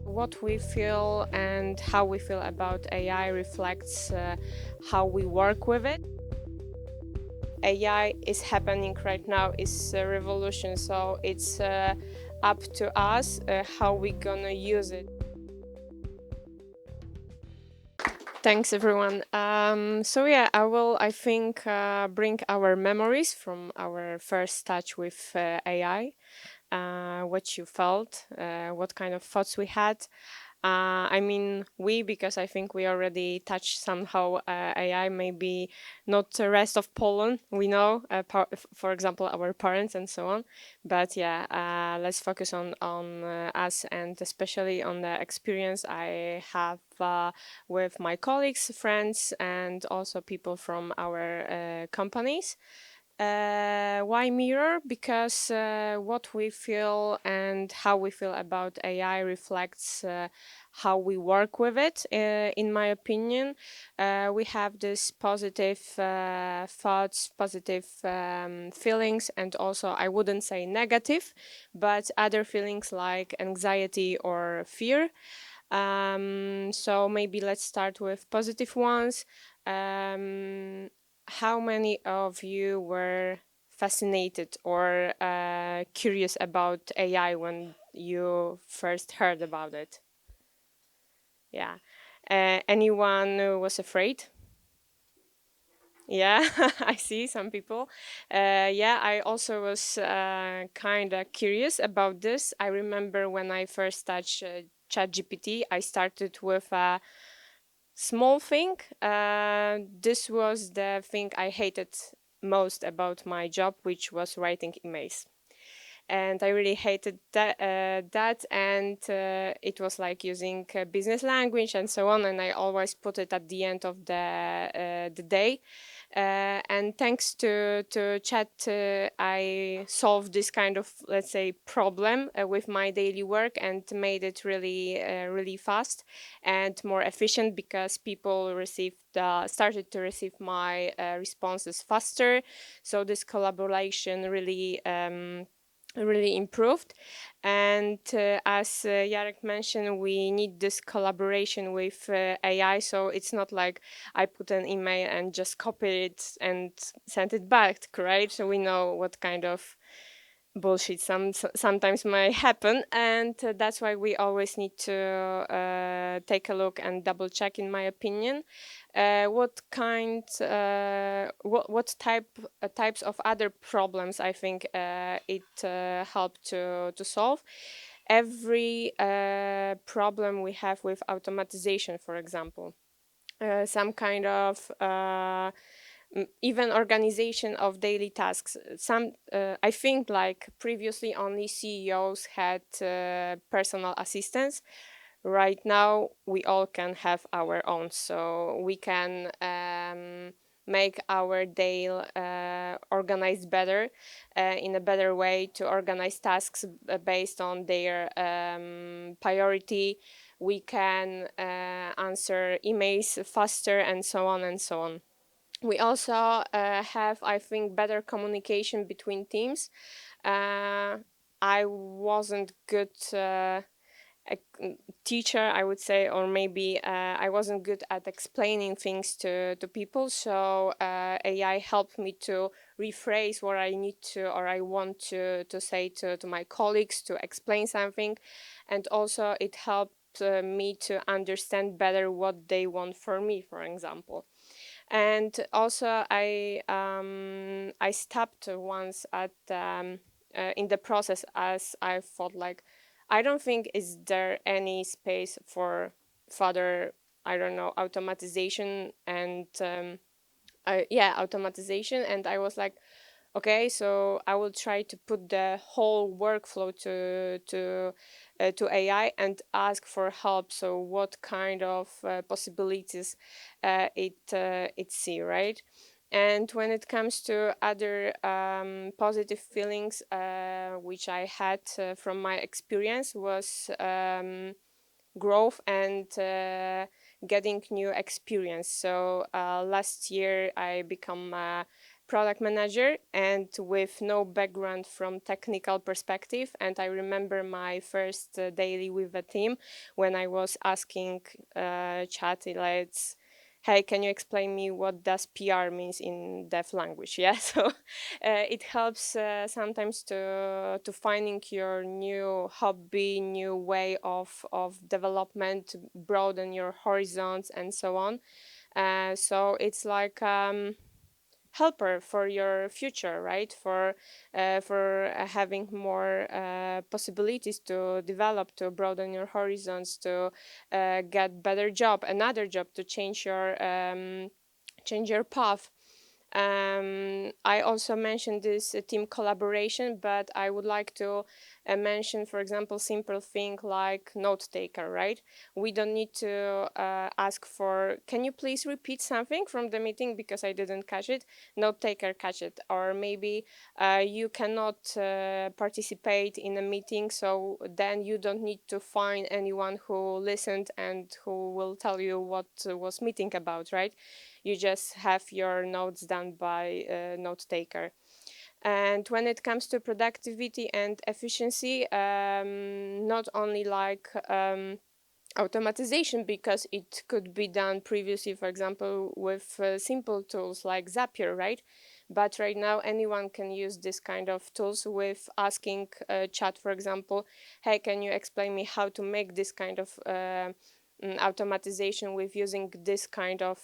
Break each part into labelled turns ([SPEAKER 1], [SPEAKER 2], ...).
[SPEAKER 1] What we feel and how we feel about AI reflects how we work with it. AI is happening right now, is a revolution, so it's up to us how we gonna use it. Thanks, everyone. I will, I think, bring our memories from our first touch with AI, what you felt, what kind of thoughts we had. Because I think we already touched somehow AI, maybe not the rest of Poland, we know, for example, our parents and so on. But yeah, let's focus on us and especially on the experience I have with my colleagues, friends, and also people from our companies. Why mirror? Because what we feel and how we feel about AI reflects how we work with it. In my opinion, we have this positive thoughts, positive feelings, and also I wouldn't say negative, but other feelings like anxiety or fear. So maybe let's start with positive ones. How many of you were fascinated or curious about AI when you first heard about it? Yeah. Anyone who was afraid? Yeah, I see some people. Yeah, I also was kind of curious about this. I remember when I first touched ChatGPT, I started with a small thing. This was the thing I hated most about my job, which was writing emails. And I really hated that, and it was like using business language and so on. And I always put it at the end of the day. And thanks to chat, I solved this kind of, let's say, problem with my daily work and made it really fast and more efficient because people started to receive my responses faster. So this collaboration really improved. And as Jarek mentioned, we need this collaboration with AI. So it's not like I put an email and just copy it and send it back, right? So we know what kind of bullshit sometimes may happen, and that's why we always need to take a look and double check, in my opinion, what types of other problems I think it helped to solve. Every problem we have with automatization, for example, some kind of even organization of daily tasks. I think, like previously only CEOs had personal assistants. Right now we all can have our own, so we can make our day organized better, in a better way, to organize tasks based on their priority. We can answer emails faster and so on and so on. We also have, I think, better communication between teams. I wasn't good a teacher, I would say, or maybe I wasn't good at explaining things to people. So AI helped me to rephrase what I need to or I want to say to my colleagues, to explain something. And also it helped me to understand better what they want for me, for example. And also I stopped once at in the process, as I thought, like, I don't think is there any space for further, I don't know, automatization and automatization. And I was like, okay, so I will try to put the whole workflow to AI and ask for help. So what kind of possibilities it see, right? And when it comes to other positive feelings, which I had from my experience, was growth and getting new experience. So last year I become a product manager and with no background from technical perspective. And I remember my first daily with the team when I was asking chat, hey, can you explain me what does PR means in deaf language? Yeah, so it helps sometimes to finding your new hobby, new way of development, broaden your horizons and so on. So it's like helper for your future, right? For having more possibilities to develop, to broaden your horizons, to get better job, another job, to change your path. I also mentioned this team collaboration, but I would like to mention, for example, simple thing like note taker, right? We don't need to ask for, can you please repeat something from the meeting because I didn't catch it? Note taker catch it. Or maybe you cannot participate in a meeting, so then you don't need to find anyone who listened and who will tell you what was meeting about, right? You just have your notes done by a note taker. And when it comes to productivity and efficiency, not only like automatization, because it could be done previously, for example, with simple tools like Zapier, right? But right now, anyone can use this kind of tools with asking chat, for example, hey, can you explain me how to make this kind of automatization with using this kind of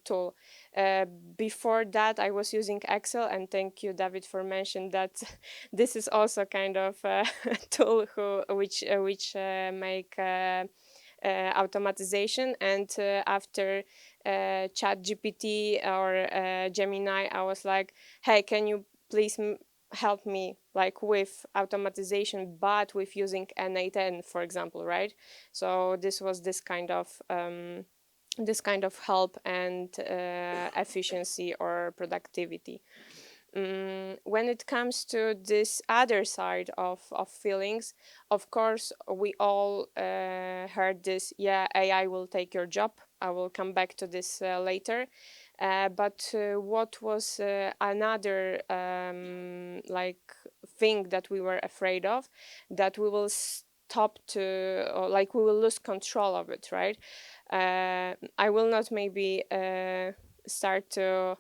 [SPEAKER 1] tool. Uh, Before that, I was using Excel, and thank you, David, for mentioning that this is also kind of a tool which make automatization. And after chat gpt or Gemini, I was like, hey, can you please help me like with automatization but with using n8n, for example, right? So this was this kind of help and efficiency or productivity. When it comes to this other side of feelings, of course, we all heard this, yeah, AI will take your job. I will come back to this later. But what was another like thing that we were afraid of, that we will stop to, or like we will lose control of it, right? I will not maybe start to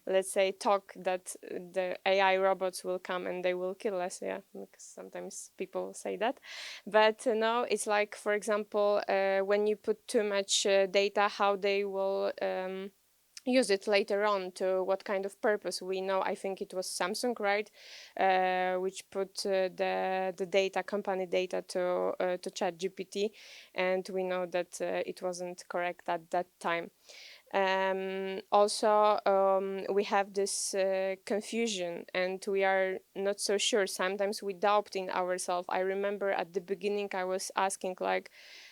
[SPEAKER 1] let's say talk that the AI robots will come and they will kill us. Yeah, because sometimes people say that. But no, it's like, for example, when you put too much data, how they will use it later on, to what kind of purpose. We know, I think it was Samsung, right, which put the data, company data, to chat gpt, and we know that it wasn't correct at that time. Also, we have this confusion, and we are not so sure. Sometimes we doubt in ourselves. I remember at the beginning I was asking like,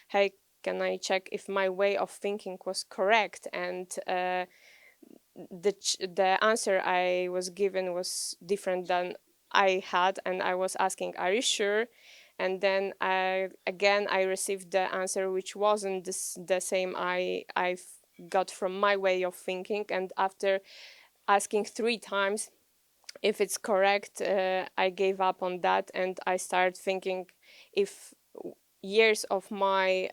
[SPEAKER 1] hey, can I check if my way of thinking was correct? And the answer I was given was different than I had, and I was asking, are you sure? And then I received the answer which wasn't the same I got from my way of thinking. And after asking 3 times if it's correct, I gave up on that, and I started thinking, if years of my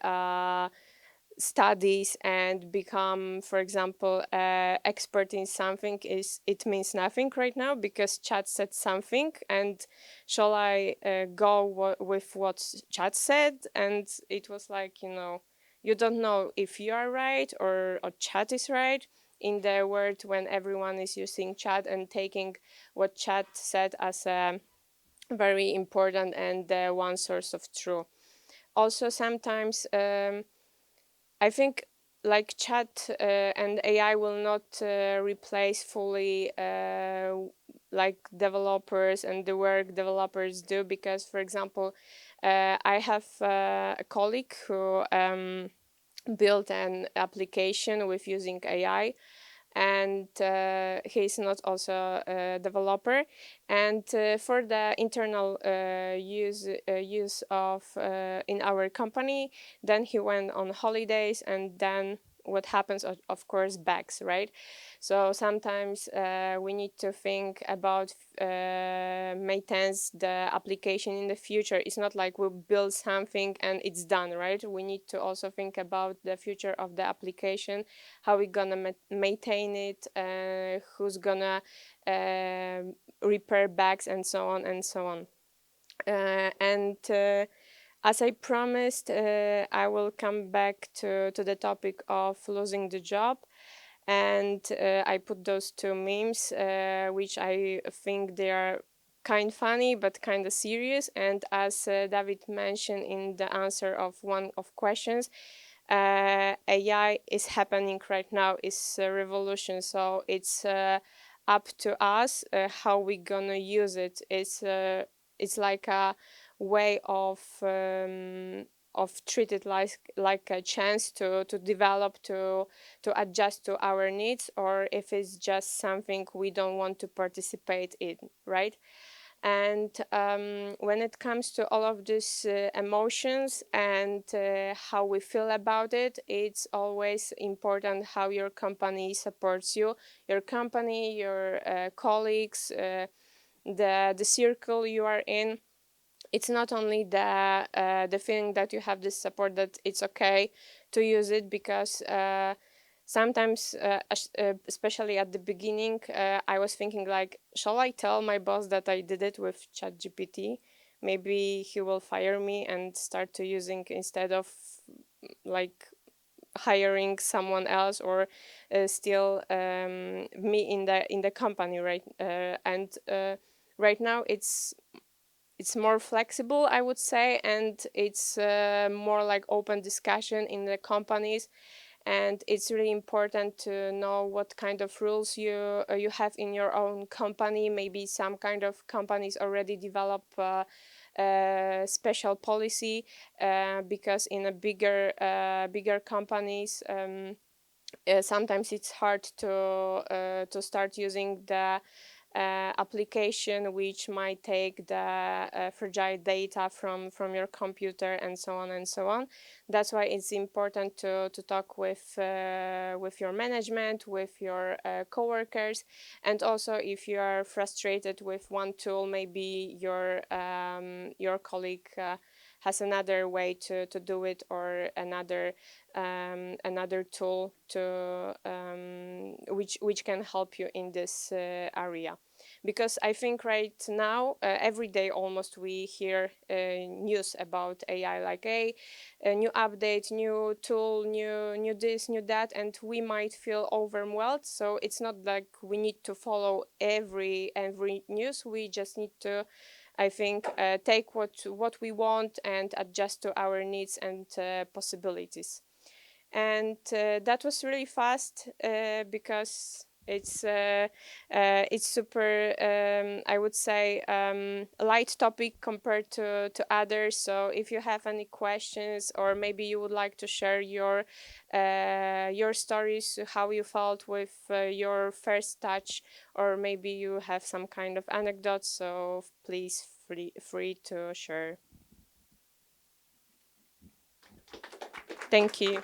[SPEAKER 1] studies and become, for example, expert in something, is it means nothing right now because chat said something, and shall I go with what chat said? And it was like, you don't know if you are right or chat is right in the world when everyone is using chat and taking what chat said as a very important and one source of truth. Also, sometimes I think like chat and AI will not replace fully like developers and the work developers do, because, for example, I have a colleague who built an application with using AI, and he's not also a developer. And for the internal use of in our company, then he went on holidays, and then what happens, of course, bugs, right? So sometimes we need to think about maintenance the application in the future. It's not like we build something and it's done, right? We need to also think about the future of the application, how we gonna maintain it, who's gonna repair bugs, and so on and so on. And as I promised, I will come back to the topic of losing the job. And I put those two memes, which I think they are kind funny but kind of serious. And as David mentioned in the answer of one of questions, AI is happening right now, is a revolution. So it's up to us how we gonna use it. It's like a way of treat it like a chance to develop, to adjust to our needs, or if it's just something we don't want to participate in, right? And when it comes to all of these emotions and how we feel about it, it's always important how your company supports you, your company, your colleagues, the circle you are in. It's not only the feeling that you have this support, that it's okay to use it, because sometimes especially at the beginning, I was thinking like, shall I tell my boss that I did it with ChatGPT? Maybe he will fire me and start to using, instead of like hiring someone else, or still me in the company, right? And right now it's more flexible, I would say, and it's more like open discussion in the companies. And it's really important to know what kind of rules you have in your own company. Maybe some kind of companies already develop special policy, because in a bigger companies, sometimes it's hard to start using the application, which might take the fragile data from your computer, and so on and so on. That's why it's important to talk with your management, with your coworkers. And also, if you are frustrated with one tool, maybe your colleague has another way to do it, or another tool to which can help you in this area. Because I think right now, every day almost, we hear news about AI, like a new update, new tool, new this, new that, and we might feel overwhelmed. So it's not like we need to follow every news. We just need to, I think, take what we want and adjust to our needs and possibilities. And that was really fast, because it's super, I would say, light topic compared to others. So if you have any questions, or maybe you would like to share your stories, how you felt with your first touch, or maybe you have some kind of anecdote, so please free to share. Thank you.